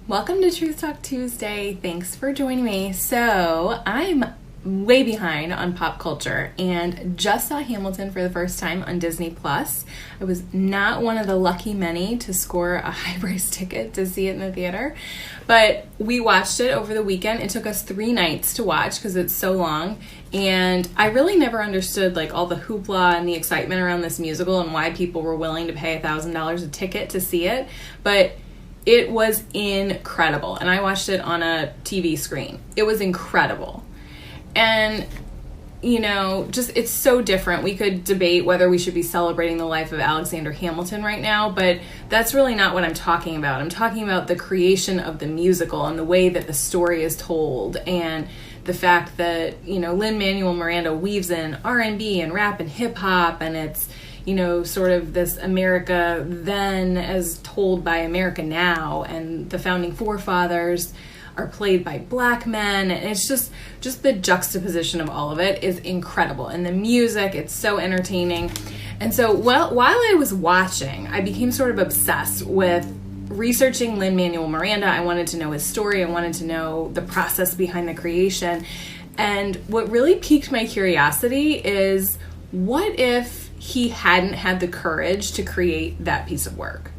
Welcome to Truth Talk Tuesday. Thanks for joining me. So, I'm way behind on pop culture and just saw Hamilton for the first time on Disney Plus. I was not one of the lucky many to score a high-priced ticket to see it in the theater, but we watched it over the weekend. It took us 3 nights to watch because it's so long, and I really never understood like all the hoopla and the excitement around this musical and why people were willing to pay $1,000 a ticket to see it, but it was incredible, and I watched it on a TV screen. It was incredible. And, you know, just it's so different. We could debate whether we should be celebrating the life of Alexander Hamilton right now, but that's really not what I'm talking about. I'm talking about the creation of the musical and the way that the story is told, and the fact that, you know, Lin-Manuel Miranda weaves in R&B and rap and hip-hop, and it's, you know, sort of this America then as told by America now, and the founding forefathers are played by black men, and it's just the juxtaposition of all of it is incredible. And the music, it's so entertaining. And so while I was watching, I became sort of obsessed with researching Lin-Manuel Miranda. I wanted to know his story. I wanted to know the process behind the creation. And what really piqued my curiosity is, what if he hadn't had the courage to create that piece of work?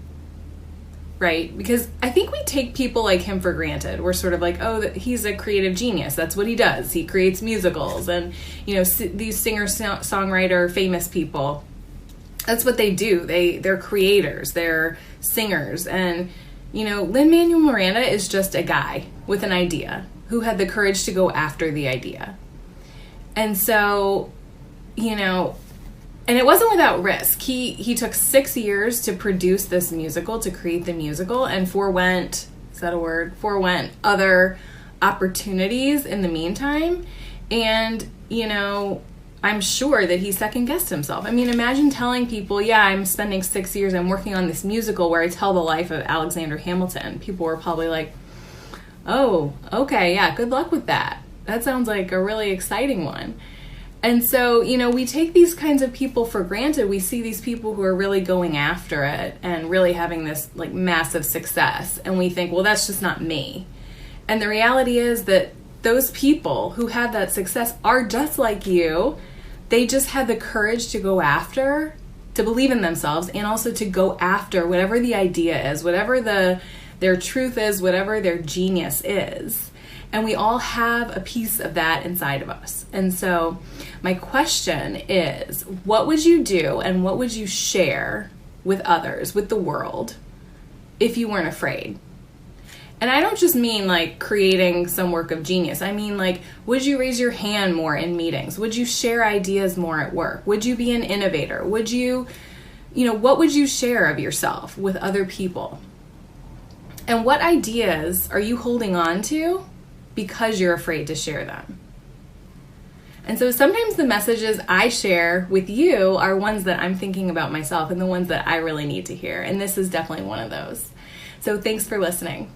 Right? Because I think we take people like him for granted. We're sort of like, oh, he's a creative genius. That's what he does. He creates musicals. And, you know, these singer-songwriter famous people, that's what they do. They're creators. They're singers. And, you know, Lin-Manuel Miranda is just a guy with an idea who had the courage to go after the idea. And so, you know, and it wasn't without risk. He took 6 years to produce this musical, to create the musical, and forewent other opportunities in the meantime. And, you know, I'm sure that he second-guessed himself. I mean, imagine telling people, yeah, I'm spending 6 years, I'm working on this musical where I tell the life of Alexander Hamilton. People were probably like, oh, okay, yeah, good luck with that. That sounds like a really exciting one. And so, you know, we take these kinds of people for granted. We see these people who are really going after it and really having this like massive success. And we think, well, that's just not me. And the reality is that those people who had that success are just like you. They just had the courage to go after, to believe in themselves, and also to go after whatever the idea is, whatever their truth is, whatever their genius is. And we all have a piece of that inside of us. And so my question is, what would you do and what would you share with others, with the world, if you weren't afraid? And I don't just mean like creating some work of genius. I mean like, would you raise your hand more in meetings? Would you share ideas more at work? Would you be an innovator? Would you know, what would you share of yourself with other people? And what ideas are you holding on to because you're afraid to share them? And so sometimes the messages I share with you are ones that I'm thinking about myself and the ones that I really need to hear. And this is definitely one of those. So thanks for listening.